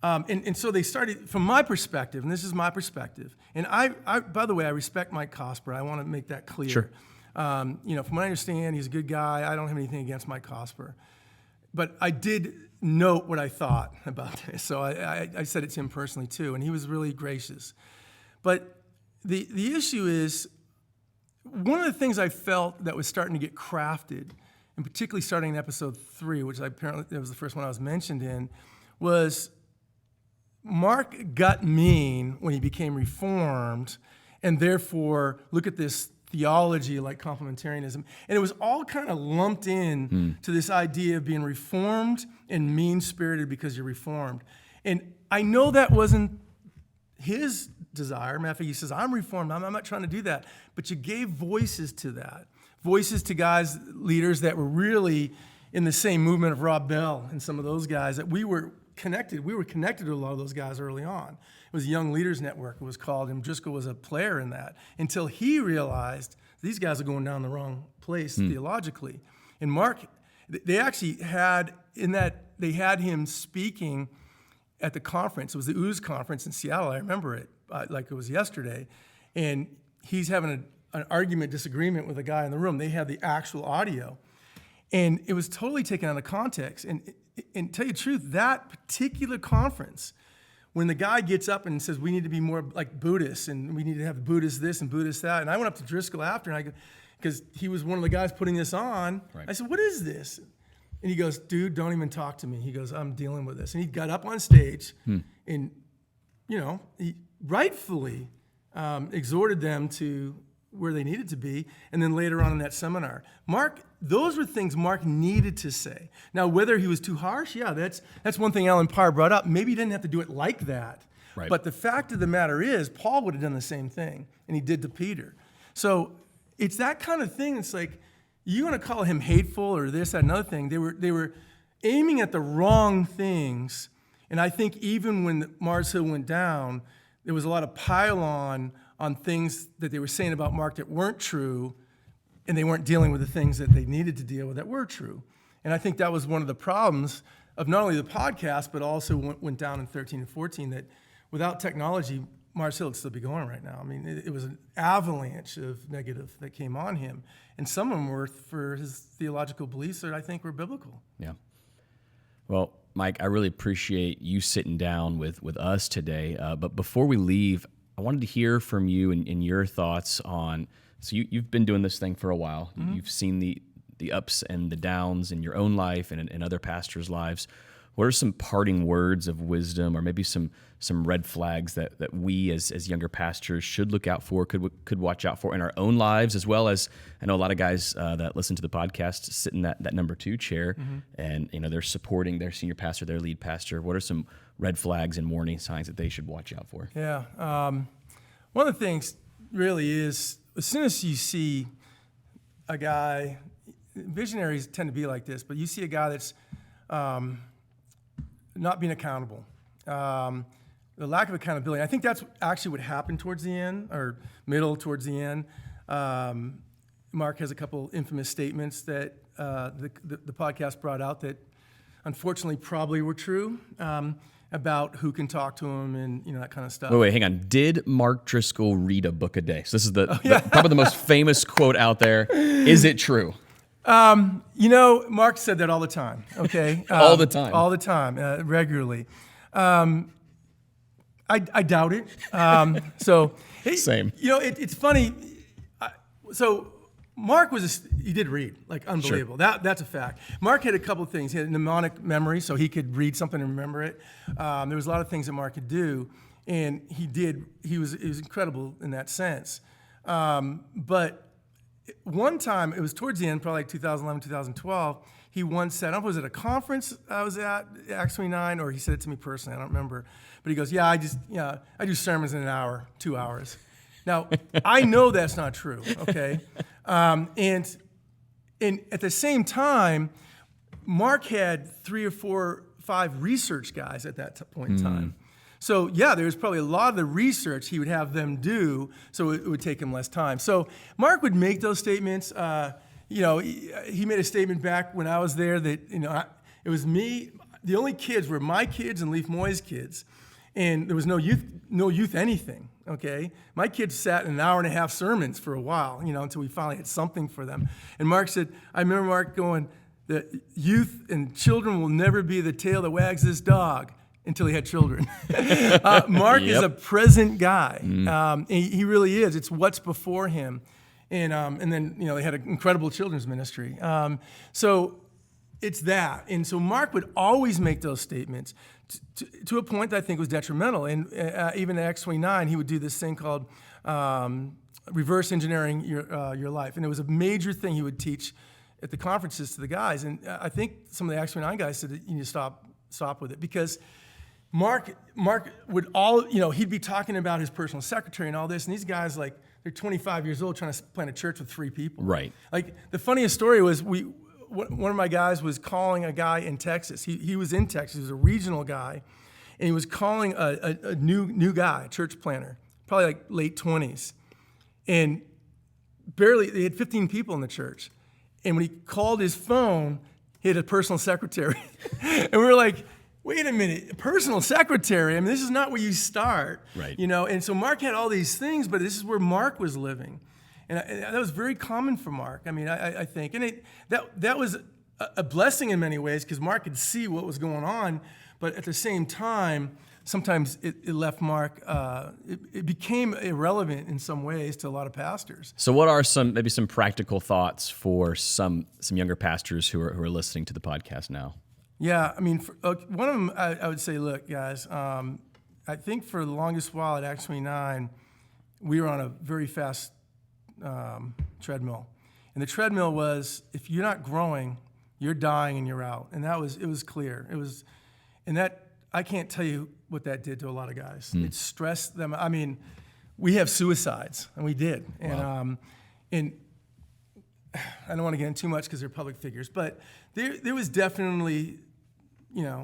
And so they started, from my perspective, and this is my perspective, and I by the way, I respect Mike Cosper. I want to make that clear. Sure. From what I understand, he's a good guy. I don't have anything against Mike Cosper. But I did note what I thought about this. So I said it to him personally too, and he was really gracious. But the issue is, one of the things I felt that was starting to get crafted, and particularly starting in episode 3, which apparently that was the first one I was mentioned in, was Mark got mean when he became Reformed, and therefore look at this theology like complementarianism. And it was all kind of lumped in to this idea of being Reformed and mean-spirited because you're Reformed. And I know that wasn't his desire. Matter of fact, he says, I'm Reformed. I'm not trying to do that. But you gave voices to that. Voices to guys, leaders that were really in the same movement of Rob Bell and some of those guys that we were connected. We were connected to a lot of those guys early on. It was Young Leaders Network, it was called, and Driscoll was a player in that until he realized these guys are going down the wrong place theologically. And Mark, they actually had, they had him speaking at the conference. It was the Ooze conference in Seattle. I remember it like it was yesterday. And he's having an argument, disagreement with a guy in the room. They had the actual audio. And it was totally taken out of context. And to tell you the truth, that particular conference, when the guy gets up and says, we need to be more like Buddhists, and we need to have Buddhist this and Buddhist that, and I went up to Driscoll after, and I go, because he was one of the guys putting this on, right. I said, what is this? And he goes, dude, don't even talk to me. He goes, I'm dealing with this. And he got up on stage and, he rightfully exhorted them to where they needed to be. And then later on in that seminar, those were things Mark needed to say. Now, whether he was too harsh, yeah, that's one thing Alan Parr brought up. Maybe he didn't have to do it like that. Right. But the fact of the matter is, Paul would have done the same thing, and he did to Peter. So it's that kind of thing. It's like, you want to call him hateful or this, that, another thing. They were aiming at the wrong things. And I think even when Mars Hill went down, there was a lot of pile-on things that they were saying about Mark that weren't true, and they weren't dealing with the things that they needed to deal with that were true. And I think that was one of the problems of not only the podcast, but also went down in 13 and 14, that without technology, Marcel would still be going right now. I mean, it was an avalanche of negative that came on him, and some of them were for his theological beliefs that I think were biblical. Yeah. Well, Mike, I really appreciate you sitting down with us today. But before we leave, I wanted to hear from you and your thoughts on. So you've been doing this thing for a while. Mm-hmm. You've seen the ups and the downs in your own life and in other pastors' lives. What are some parting words of wisdom, or maybe some red flags that we as younger pastors should look out for, could watch out for in our own lives, as well as I know a lot of guys that listen to the podcast sit in that number 2 chair, mm-hmm. and they're supporting their senior pastor, their lead pastor. What are some red flags and warning signs that they should watch out for? Yeah, one of the things really is as soon as you see a guy, visionaries tend to be like this, but you see a guy that's not being accountable, the lack of accountability. I think that's actually what happened towards the end, or middle towards the end. Mark has a couple infamous statements that the podcast brought out that unfortunately probably were true, about who can talk to him and that kind of stuff. Wait, hang on. Did Mark Driscoll read a book a day? So this is probably the most famous quote out there. Is it true? Mark said that all the time, okay? All the time? All the time, regularly. I doubt it. Same. It's funny. So Mark he did read, like unbelievable. Sure. That's a fact. Mark had a couple of things. He had mnemonic memory, so he could read something and remember it. There was a lot of things that Mark could do, and he was incredible in that sense. But one time, it was towards the end, probably like 2011, 2012, he once said, I don't know if it was at a conference I was at, Acts 29, or he said it to me personally, I don't remember. But he goes, I do sermons in an hour, 2 hours. Now, I know that's not true, okay? And at the same time, Mark had 3 or 4, 5 research guys at that point in time. So, there was probably a lot of the research he would have them do, so it would take him less time. So Mark would make those statements. He made a statement back when I was there that, it was me. The only kids were my kids and Leif Moy's kids, and there was no youth anything, okay? My kids sat in an hour and a half sermons for a while, until we finally had something for them. And Mark said, I remember Mark going, the youth and children will never be the tail that wags this dog. Until he had children. Mark is a present guy. He really is. It's what's before him. And then, they had an incredible children's ministry. So it's that. And so Mark would always make those statements to a point that I think was detrimental. And even at Acts 29, he would do this thing called reverse engineering your life. And it was a major thing he would teach at the conferences to the guys. And I think some of the Acts 29 guys said that you need to stop with it, because Mark would he'd be talking about his personal secretary and all this, and these guys, like, they're 25 years old trying to plant a church with 3 people. Right. Like, the funniest story was one of my guys was calling a guy in Texas. He was in Texas. He was a regional guy, and he was calling a new guy, a church planter, probably like late 20s. And they had 15 people in the church. And when he called his phone, he had a personal secretary. And we were like, wait a minute, a personal secretary? I mean, this is not where you start. Right. And so Mark had all these things, but this is where Mark was living. And that was very common for Mark, I think. And that was a blessing in many ways, because Mark could see what was going on, but at the same time, sometimes it left Mark, it became irrelevant in some ways to a lot of pastors. So what are maybe some practical thoughts for some younger pastors who are listening to the podcast now? Yeah, one of them, I would say, look, guys, I think for the longest while at Acts 29, we were on a very fast treadmill. And the treadmill was, if you're not growing, you're dying and you're out. And it was clear. I can't tell you what that did to a lot of guys. It stressed them. We have suicides, and we did. Wow. And I don't want to get into too much because they're public figures, but there was definitely,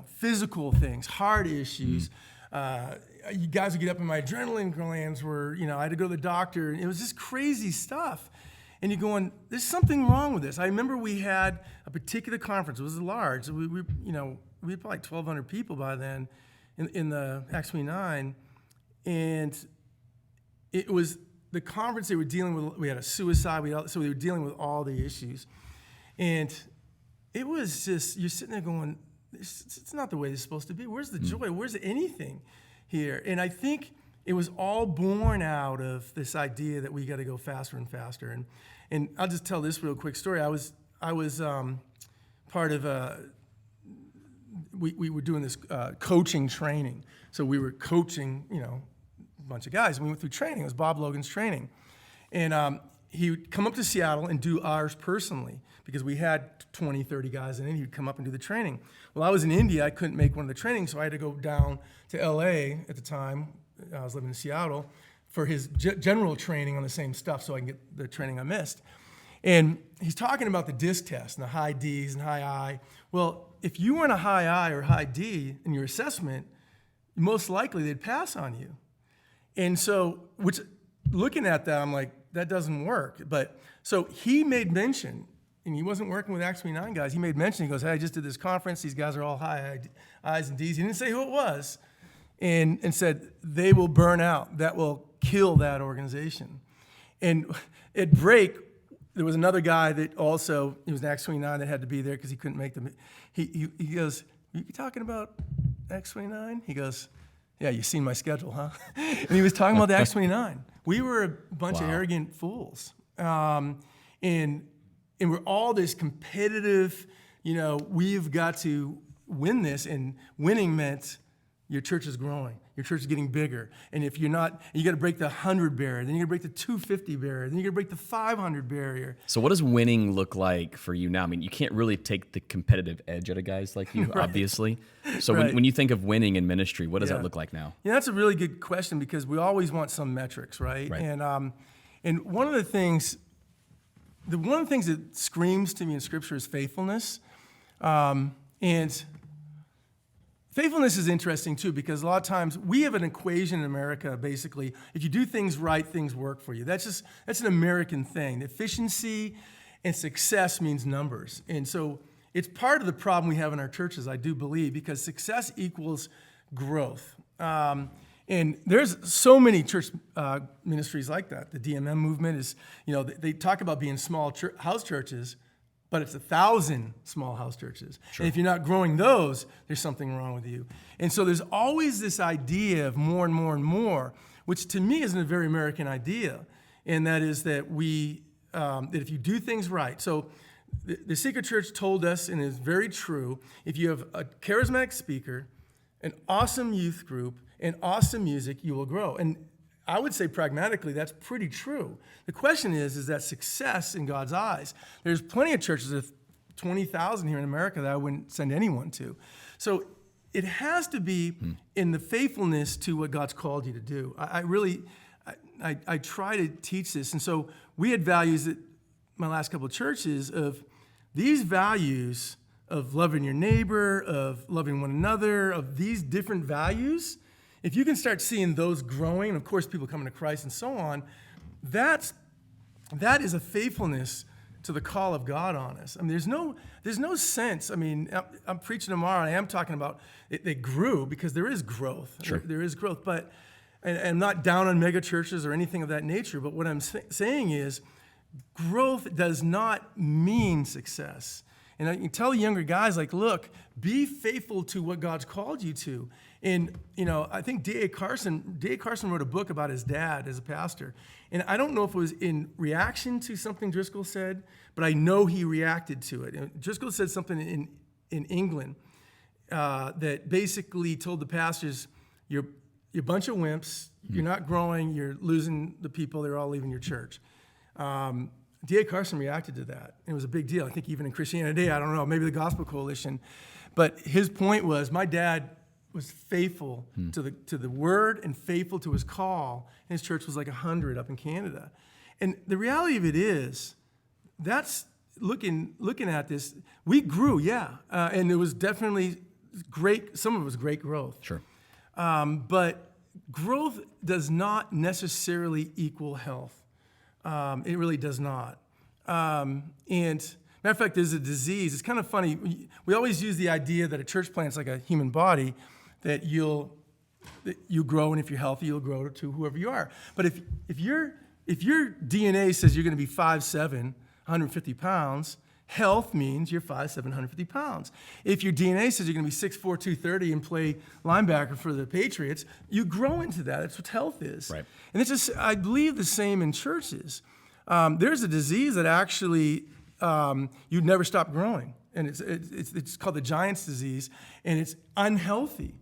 physical things, heart issues. You guys would get up, and my adrenaline glands were, I had to go to the doctor. And it was just crazy stuff. And you're going, there's something wrong with this. I remember we had a particular conference. It was large. We had probably 1,200 people by then in the Acts 29. And it was the conference they were dealing with. We had a suicide, so we were dealing with all the issues. And it was just, you're sitting there going, it's not the way it's supposed to be. Where's the joy? Where's anything here? And I think it was all born out of this idea that we got to go faster and faster. And I'll just tell this real quick story. I was part of we were doing this coaching training. So we were coaching, a bunch of guys. And we went through training. It was Bob Logan's training. And he would come up to Seattle and do ours personally because we had 20, 30 guys, and then he'd come up and do the training. Well, I was in India. I couldn't make one of the trainings, so I had to go down to L.A. at the time. I was living in Seattle for his general training on the same stuff so I can get the training I missed. And he's talking about the DISC test and the high D's and high I. Well, if you weren't a high I or high D in your assessment, most likely they'd pass on you. And so, looking at that, I'm like, that doesn't work. But so he made mention, and he wasn't working with Acts 29 guys. He made mention. He goes, "Hey, I just did this conference. These guys are all high I's and D's." He didn't say who it was, and said they will burn out. That will kill that organization. And at break, there was another guy that also, he was in Acts 29 that had to be there because he couldn't make them. He goes, "You talking about Acts 29?" He goes, "Yeah, you've seen my schedule, huh?" And he was talking about the Acts 29. We were a bunch of arrogant fools. And we're all this competitive, we've got to win this. And winning meant your church is growing. Your church is getting bigger. And if you're not, you got to break the 100 barrier. Then you got to break the 250 barrier. Then you got to break the 500 barrier. So what does winning look like for you now? I mean, you can't really take the competitive edge out of guys like you, Right. obviously. So Right. when you think of winning in ministry, what does that look like now? Yeah, that's a really good question because we always want some metrics, right? Right. And one of the things that screams to me in Scripture is faithfulness. And faithfulness is interesting too because a lot of times we have an equation in America. Basically, if you do things right, things work for you. That's an American thing. Efficiency and success means numbers, and so it's part of the problem we have in our churches, I do believe, because success equals growth. And there's so many church ministries like that. The DMM movement is, they talk about being small house churches, but it's 1,000 small house churches. Sure. And if you're not growing those, there's something wrong with you. And so there's always this idea of more and more and more, which to me isn't a very American idea. And that is that that if you do things right. So the Secret Church told us, and it's very true, if you have a charismatic speaker, an awesome youth group, and awesome music, you will grow. And I would say pragmatically, that's pretty true. The question is that success in God's eyes? There's plenty of churches of 20,000 here in America that I wouldn't send anyone to. So it has to be in the faithfulness to what God's called you to do. I try to teach this. And so we had values at my last couple of churches of these values of loving your neighbor, of loving one another, of these different values. If you can start seeing those growing, and of course people coming to Christ and so on, that is a faithfulness to the call of God on us. I mean, there's no sense. I mean, I'm preaching tomorrow, and I am talking about they grew because there is growth. Sure. There is growth, but and I'm not down on mega churches or anything of that nature. But what I'm saying is, growth does not mean success. And I can tell younger guys, like, look, be faithful to what God's called you to. And, I think D.A. Carson wrote a book about his dad as a pastor. And I don't know if it was in reaction to something Driscoll said, but I know he reacted to it. And Driscoll said something in England that basically told the pastors, you're a bunch of wimps, you're not growing, you're losing the people, they're all leaving your church. D.A. Carson reacted to that. It was a big deal. I think even in Christianity Today, I don't know, maybe the Gospel Coalition. But his point was, my dad was faithful to the word and faithful to his call. And his church was like 100 up in Canada. And the reality of it is, that's looking at this, we grew, and it was definitely great. Some of it was great growth. Sure. But growth does not necessarily equal health. It really does not. And matter of fact, there's a disease. It's kind of funny. We always use the idea that a church plant's like a human body, that you'll you grow, and if you're healthy, you'll grow to whoever you are. But if your DNA says you're going to be 5'7", 150 pounds, health means you're 5'7", 150 pounds. If your DNA says you're going to be 6'4", 230 and play linebacker for the Patriots, you grow into that. That's what health is. Right. And it's just, I believe the same in churches. There's a disease that actually you'd never stop growing, and it's called the Giant's disease, and it's unhealthy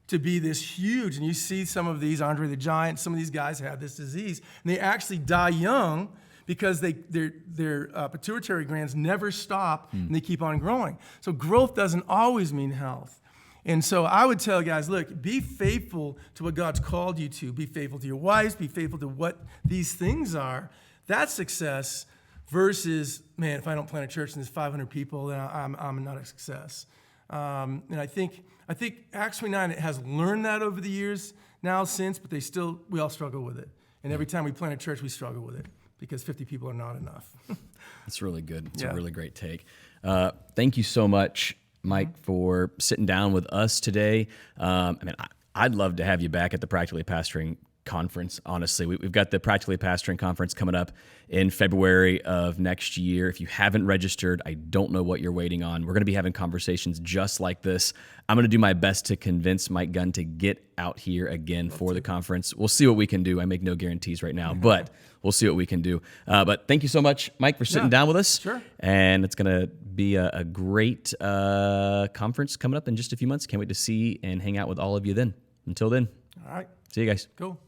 to be this huge. And you see some of these, Andre the Giant, some of these guys have this disease, and they actually die young because their pituitary glands never stop, and they keep on growing. So growth doesn't always mean health. And so I would tell guys, look, be faithful to what God's called you to. Be faithful to your wives. Be faithful to what these things are. That's success versus, man, if I don't plant a church and there's 500 people, then I'm not a success. And I think Acts 29 has learned that over the years now since, but we all struggle with it. And every time we plant a church, we struggle with it because 50 people are not enough. That's really good. It's Yeah. a really great take. Thank you so much, Mike, for sitting down with us today. I'd love to have you back at the Practically Pastoring Conference. Honestly, we've got the Practically Pastoring Conference coming up in February of next year. If you haven't registered, I don't know what you're waiting on. We're going to be having conversations just like this. I'm going to do my best to convince Mike Gunn to get out here again for the conference. We'll see what we can do. I make no guarantees right now, but we'll see what we can do. But thank you so much, Mike, for sitting down with us. Sure. And it's going to be a great conference coming up in just a few months. Can't wait to see and hang out with all of you then. Until then, All right. see you guys. Cool.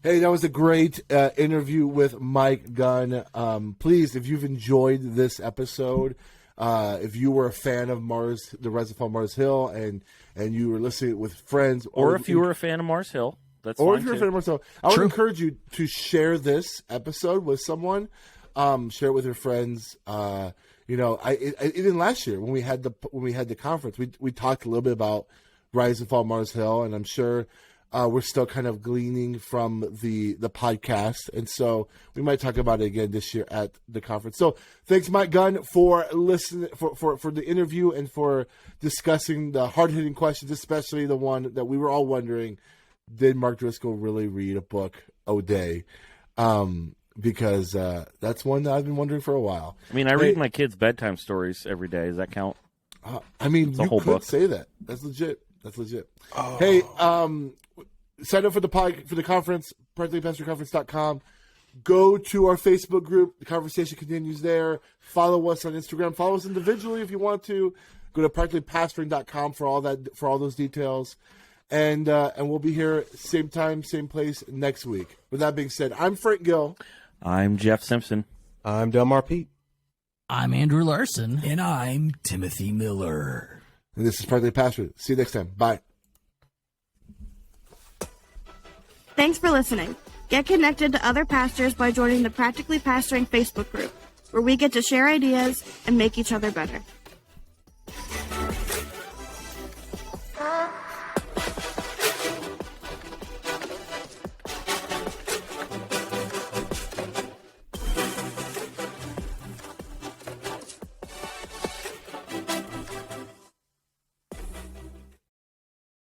Hey, that was a great interview with Mike Gunn. Please, if you've enjoyed this episode, if you were a fan of the Rise and Fall Mars Hill, and you were listening with friends, Or if you were a fan of Mars Hill, that's or fine if you're too. a fan of Mars Hill, I would encourage you to share this episode with someone. Share it with your friends. Even last year when we had the conference, we talked a little bit about Rise and Fall Mars Hill, and I'm sure. We're still kind of gleaning from the podcast, and so we might talk about it again this year at the conference. So thanks, Mike Gunn, for listening, for the interview and for discussing the hard-hitting questions, especially the one that we were all wondering, did Mark Driscoll really read a book a day? Because that's one that I've been wondering for a while. I mean, I read my kids' bedtime stories every day. Does that count? You whole could book. say that. That's legit. Hey, sign up for the conference, practicallypastorconference.com. Go to our Facebook group. The conversation continues there. Follow us on Instagram. Follow us individually if you want to. Go to practicallypastoring.com for all those details. And we'll be here same time, same place next week. With that being said, I'm Frank Gill. I'm Jeff Simpson. I'm Delmar Pete. I'm Andrew Larson. And I'm Timothy Miller. And this is Practically Pastoring. See you next time. Bye. Thanks for listening. Get connected to other pastors by joining the Practically Pastoring Facebook group, where we get to share ideas and make each other better.